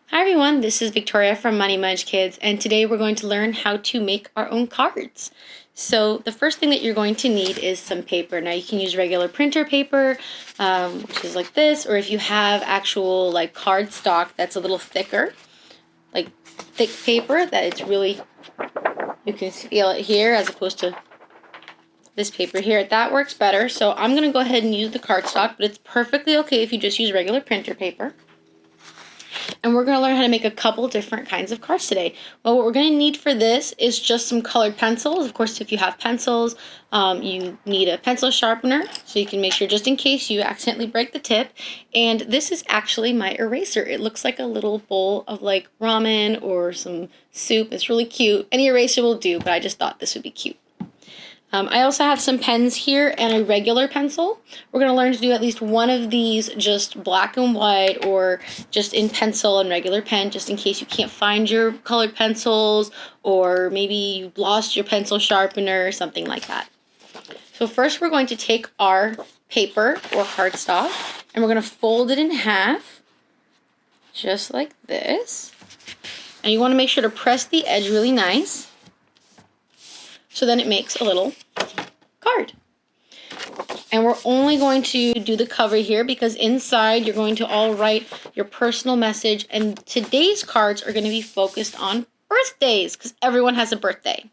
Hi everyone, this is Victoria from Money Munchkids, and today we're going to learn how to make our own cards. So the first thing that you're going to need is some paper. Now you can use regular printer paper, which is like this, or if you have actual like card stock that's a little thicker, like thick paper that it's really, you can feel it here as opposed to this paper here. That works better. So I'm going to go ahead and use the cardstock, but it's perfectly okay if you just use regular printer paper. And we're going to learn how to make a couple different kinds of cards today. Well, what we're going to need for this is just some colored pencils. Of course, if you have pencils, you need a pencil sharpener, so you can make sure just in case you accidentally break the tip. And this is actually my eraser. It looks like a little bowl of like ramen or some soup. It's really cute. Any eraser will do, but I just thought this would be cute. I also have some pens here and a regular pencil. We're going to learn to do at least one of these just black and white or just in pencil and regular pen, just in case you can't find your colored pencils or maybe you lost your pencil sharpener or something like that. So first we're going to take our paper or cardstock and we're going to fold it in half just like this. And you want to make sure to press the edge really nice. So then it makes a little card. And we're only going to do the cover here because inside you're going to all write your personal message, and today's cards are going to be focused on birthdays because everyone has a birthday.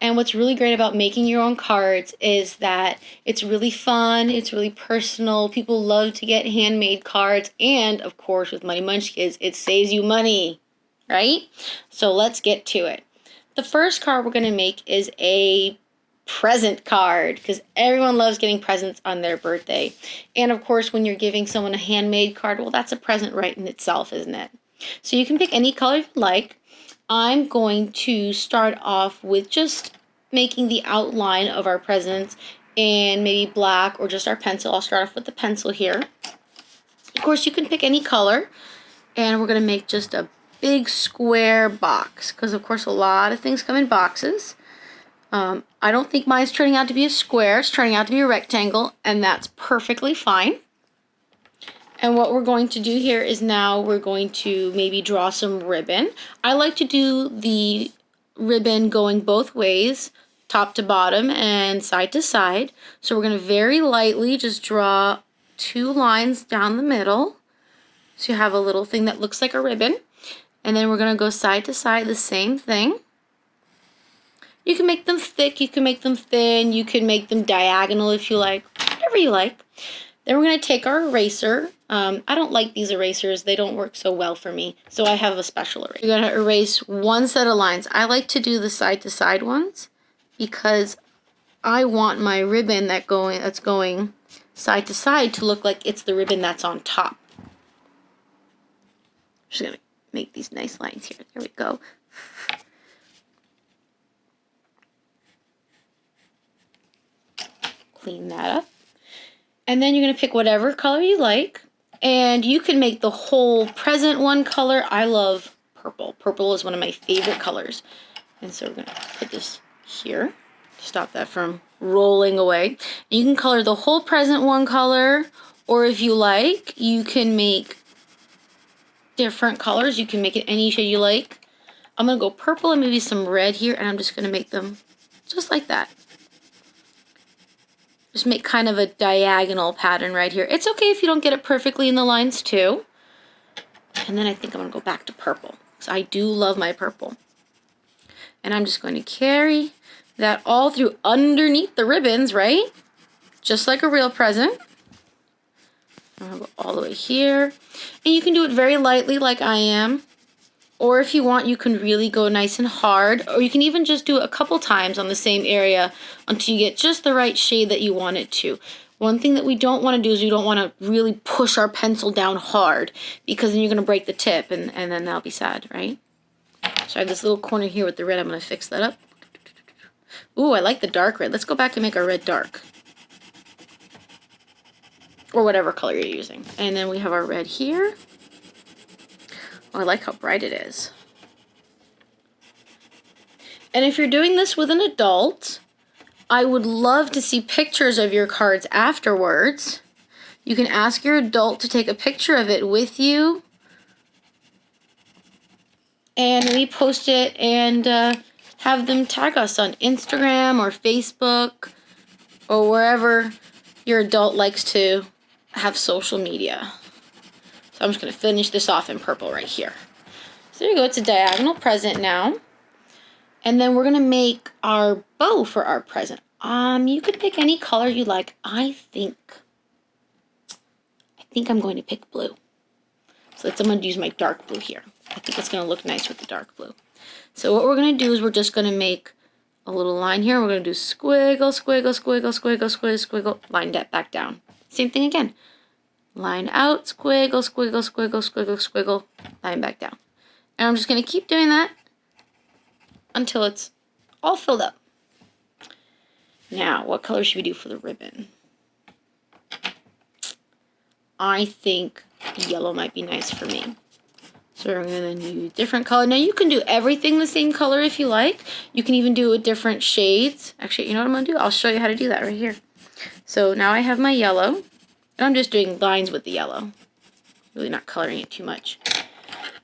And what's really great about making your own cards is that it's really fun, it's really personal, people love to get handmade cards, and of course with Money Munchkids, it saves you money, right? So let's get to it. The first card we're going to make is a present card because everyone loves getting presents on their birthday. And of course, when you're giving someone a handmade card, well, that's a present right in itself, isn't it? So you can pick any color you like. I'm going to start off with just making the outline of our presents in maybe black or just our pencil. I'll start off with the pencil here. Of course, you can pick any color, and we're going to make just a big square box because of course a lot of things come in boxes. I don't think mine's turning out to be a square, it's turning out to be a rectangle, and that's perfectly fine. And what we're going to do here is now we're going to maybe draw some ribbon. I like to do the ribbon going both ways, top to bottom and side to side. So we're going to very lightly just draw 2 lines down the middle so you have a little thing that looks like a ribbon. And then we're going to go side to side, the same thing. You can make them thick, you can make them thin, you can make them diagonal if you like, whatever you like. Then we're going to take our eraser. I don't like these erasers, they don't work so well for me, so I have a special eraser. You're going to erase one set of lines. I like to do the side to side ones because I want my ribbon that's going side to side to look like it's the ribbon that's on top. Just going to make these nice lines here. There we go. Clean that up. And then you're going to pick whatever color you like. And you can make the whole present one color. I love purple. Purple is one of my favorite colors. And so we're going to put this here to stop that from rolling away. You can color the whole present one color. Or if you like, you can make different colors. You can make it any shade you like. I'm going to go purple and maybe some red here, and I'm just going to make them just like that. Just make kind of a diagonal pattern right here. It's okay if you don't get it perfectly in the lines too. And then I think I'm going to go back to purple because I do love my purple. And I'm just going to carry that all through underneath the ribbons, right? Just like a real present. I'm going to go all the way here. And you can do it very lightly like I am. Or if you want, you can really go nice and hard. Or you can even just do it a couple times on the same area until you get just the right shade that you want it to. One thing that we don't want to do is we don't want to really push our pencil down hard because then you're going to break the tip and then that'll be sad, right? So I have this little corner here with the red. I'm going to fix that up. Ooh, I like the dark red. Let's go back and make our red dark. Or whatever color you're using. And then we have our red here. Oh, I like how bright it is. And if you're doing this with an adult, I would love to see pictures of your cards afterwards. You can ask your adult to take a picture of it with you and we post it and have them tag us on Instagram or Facebook or wherever your adult likes to have social media. So I'm just going to finish this off in purple right here. So there you go. It's a diagonal present now. And then we're going to make our bow for our present. You could pick any color you like. I think I'm going to pick blue. So I'm going to use my dark blue here. I think it's going to look nice with the dark blue. So what we're going to do is we're just going to make a little line here. We're going to do squiggle, squiggle, squiggle, squiggle, squiggle, squiggle, line that back down. Same thing again. Line out, squiggle, squiggle, squiggle, squiggle, squiggle, line back down. And I'm just going to keep doing that until it's all filled up. Now, what color should we do for the ribbon? I think yellow might be nice for me. So we're going to do different color. Now, you can do everything the same color if you like. You can even do it with different shades. Actually, you know what I'm going to do? I'll show you how to do that right here. So now I have my yellow. And I'm just doing lines with the yellow. Really not coloring it too much.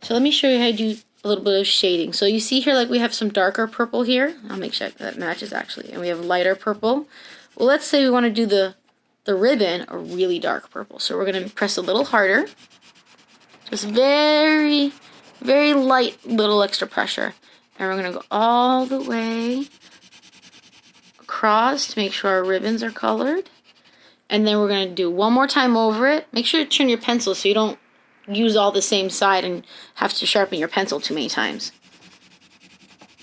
So let me show you how to do a little bit of shading. So you see here, like we have some darker purple here. I'll make sure that matches actually. And we have lighter purple. Well, let's say we want to do the ribbon a really dark purple. So we're going to press a little harder. Just very, very light little extra pressure. And we're going to go all the way across to make sure our ribbons are colored. And then we're going to do one more time over it. Make sure to turn your pencil so you don't use all the same side and have to sharpen your pencil too many times.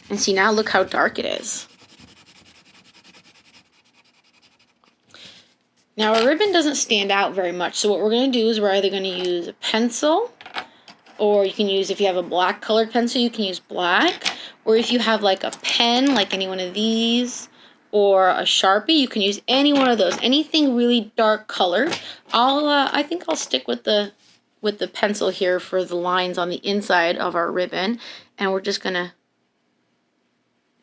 And see, now look how dark it is. Now our ribbon doesn't stand out very much, so what we're going to do is we're either going to use a pencil, or you can use, if you have a black colored pencil, you can use black, or if you have like a pen, like any one of these, or a Sharpie, you can use any one of those. Anything really dark colored. I think I'll stick with the pencil here for the lines on the inside of our ribbon, and we're just gonna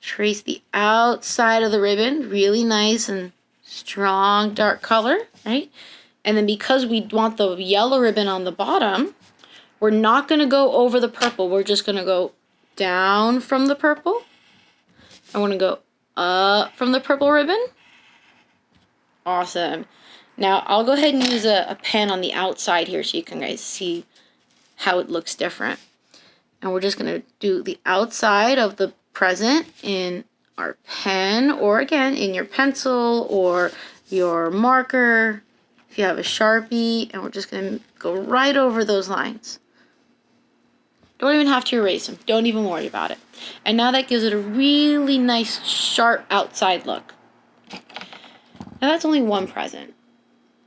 trace the outside of the ribbon, really nice and strong dark color, right? And then because we want the yellow ribbon on the bottom, we're not gonna go over the purple. We're just gonna go down from the purple. I wanna go up from the purple ribbon. Awesome. Now I'll go ahead and use a pen on the outside here so you can guys see how it looks different. And we're just going to do the outside of the present in our pen, or again in your pencil or your marker if you have a Sharpie, and we're just going to go right over those lines. Don't even have to erase them. Don't even worry about it. And now that gives it a really nice sharp outside look. Now that's only one present.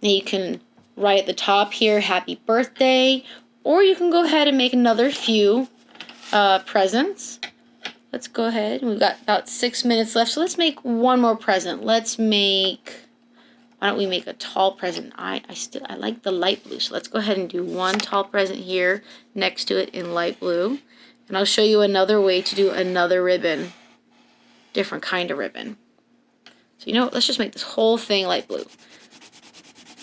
Now you can write at the top here, happy birthday, or you can go ahead and make another few presents. Let's go ahead. We've got about 6 minutes left, so let's make one more present. Why don't we make a tall present? I like the light blue, so let's go ahead and do one tall present here next to it in light blue. And I'll show you another way to do another ribbon, different kind of ribbon. So you know what, let's just make this whole thing light blue.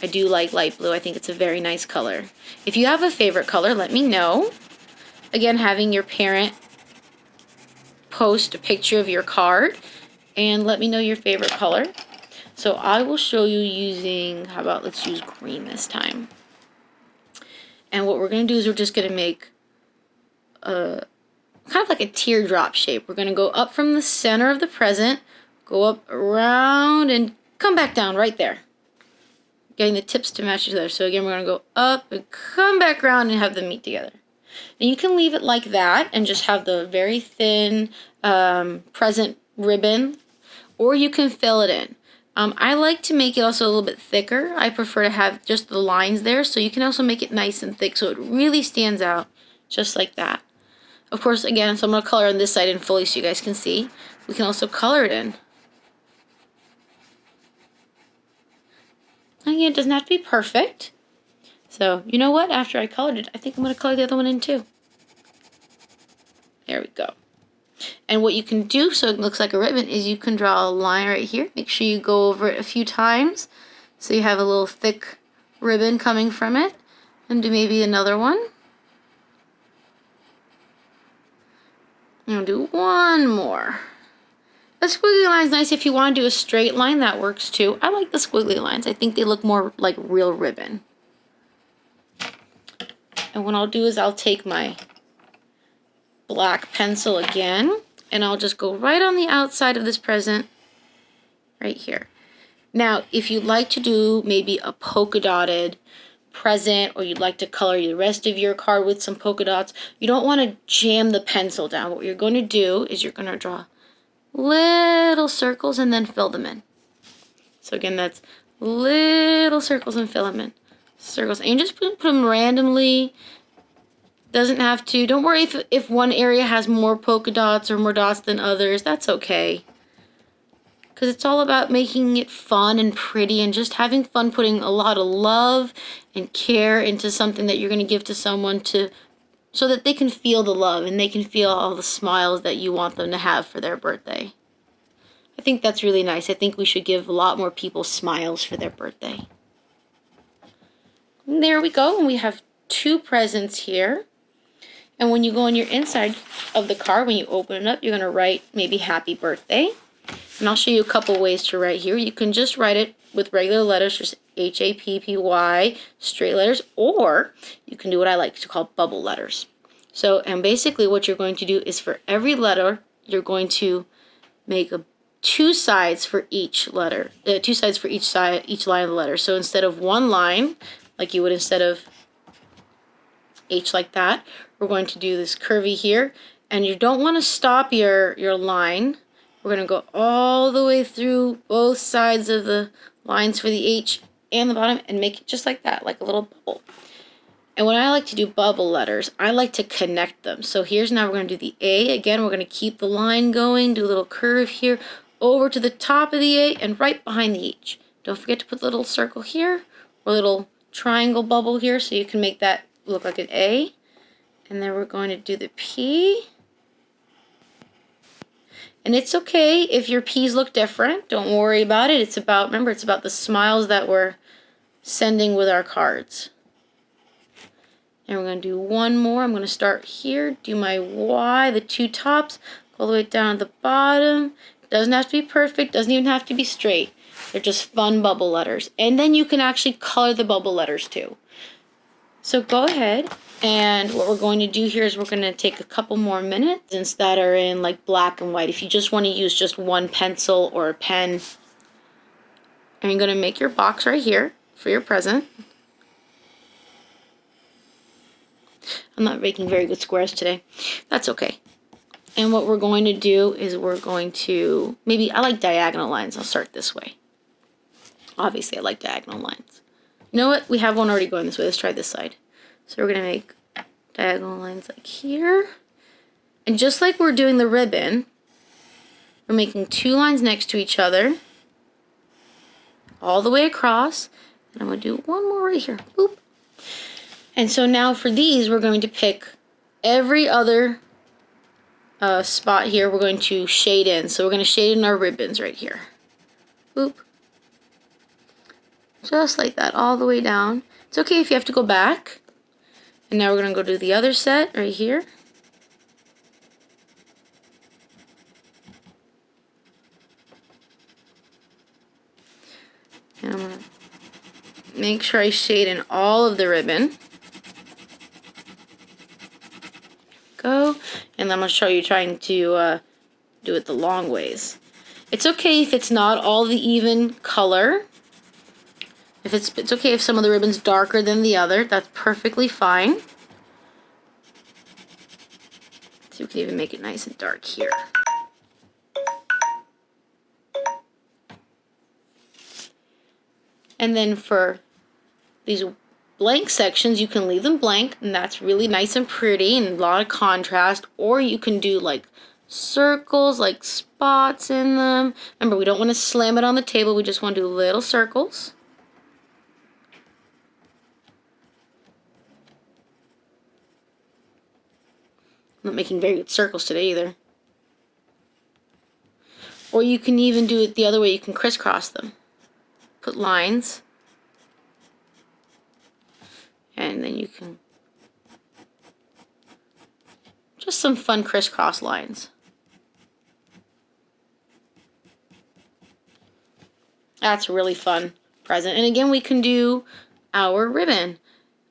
I do like light blue. I think it's a very nice color. If you have a favorite color, let me know. Again, having your parent post a picture of your card and let me know your favorite color. So I will show you using, how about let's use green this time. And what we're going to do is we're just going to make a kind of like a teardrop shape. We're going to go up from the center of the present, go up around and come back down right there. Getting the tips to match each other. So again, we're going to go up and come back around and have them meet together. And you can leave it like that and just have the very thin present ribbon, or you can fill it in. I like to make it also a little bit thicker. I prefer to have just the lines there, so you can also make it nice and thick so it really stands out, just like that. Of course, again, so I'm going to color on this side in fully so you guys can see. We can also color it in. Again, it doesn't have to be perfect. So, you know what? After I colored it, I think I'm going to color the other one in too. There we go. And what you can do so it looks like a ribbon is you can draw a line right here. Make sure you go over it a few times so you have a little thick ribbon coming from it. And do maybe another one. I'm going to do one more. The squiggly line's nice. If you want to do a straight line, that works too. I like the squiggly lines. I think they look more like real ribbon. And what I'll do is I'll take my black pencil again, and I'll just go right on the outside of this present, right here. Now, if you'd like to do maybe a polka dotted present, or you'd like to color the rest of your card with some polka dots, you don't want to jam the pencil down. What you're going to do is you're going to draw little circles and then fill them in. So again, that's little circles and fill them in. Circles. And you just put them randomly. Doesn't have to. Don't worry if one area has more polka dots or more dots than others. That's okay. Because it's all about making it fun and pretty and just having fun, putting a lot of love and care into something that you're going to give to someone so that they can feel the love and they can feel all the smiles that you want them to have for their birthday. I think that's really nice. I think we should give a lot more people smiles for their birthday. And there we go. And we have 2 presents here. And when you go on your inside of the card, when you open it up, you're going to write maybe happy birthday. And I'll show you a couple ways to write here. You can just write it with regular letters, just H-A-P-P-Y, straight letters, or you can do what I like to call bubble letters. So, and basically what you're going to do is for every letter, you're going to make 2 sides for each letter, 2 sides for each line of the letter. So instead of one line, like you would instead of H like that, we're going to do this curvy here, and you don't want to stop your line. We're going to go all the way through both sides of the lines for the H and the bottom and make it just like that, like a little bubble. And when I like to do bubble letters, I like to connect them. So here's now we're going to do the A. Again, we're going to keep the line going, do a little curve here, over to the top of the A and right behind the H. Don't forget to put the little circle here, or little triangle bubble here so you can make that look like an A. And then we're going to do the P. And it's okay if your P's look different. Don't worry about it. It's about, remember, it's about the smiles that we're sending with our cards. And we're going to do one more. I'm going to start here, do my Y, the 2 tops, all the way down at the bottom. Doesn't have to be perfect, doesn't even have to be straight. They're just fun bubble letters. And then you can actually color the bubble letters too. So go ahead, and what we're going to do here is we're going to take a couple more minutes since that are in like black and white. If you just want to use just one pencil or a pen, and you're going to make your box right here for your present. I'm not making very good squares today. That's okay. And what we're going to do is we're going to, maybe I like diagonal lines. I'll start this way. Obviously, I like diagonal lines. You know what? We have one already going this way. Let's try this side. So we're going to make diagonal lines like here. And just like we're doing the ribbon, we're making 2 lines next to each other, all the way across. And I'm going to do one more right here. Boop. And so now for these, we're going to pick every other spot here. We're going to shade in. So we're going to shade in our ribbons right here. Boop. Just like that, all the way down. It's okay if you have to go back. And now we're going to go to the other set right here. And I'm going to make sure I shade in all of the ribbon. Go. And I'm going to show you trying to do it the long ways. It's okay if it's not all the even color. If it's okay if some of the ribbon's darker than the other. That's perfectly fine. So you can even make it nice and dark here. And then for these blank sections, you can leave them blank, and that's really nice and pretty and a lot of contrast. Or you can do like circles, like spots in them. Remember, we don't want to slam it on the table. We just want to do little circles. I'm not making very good circles today either. Or you can even do it the other way. You can crisscross them. Put lines. And then you can Just some fun crisscross lines. That's a really fun present. And again, we can do our ribbon.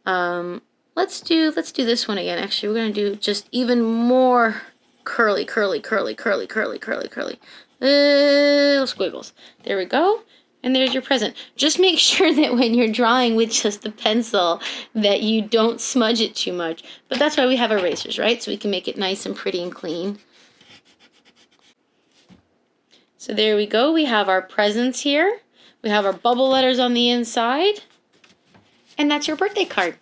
Let's do this one again. Actually, we're gonna do just even more curly, curly, curly, curly, curly, curly, curly. Little squiggles. There we go. And there's your present. Just make sure that when you're drawing with just the pencil that you don't smudge it too much. But that's why we have erasers, right? So we can make it nice and pretty and clean. So there we go. We have our presents here. We have our bubble letters on the inside. And that's your birthday card.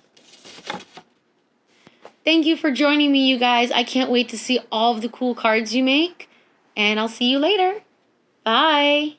Thank you for joining me, you guys. I can't wait to see all of the cool cards you make. And I'll see you later. Bye.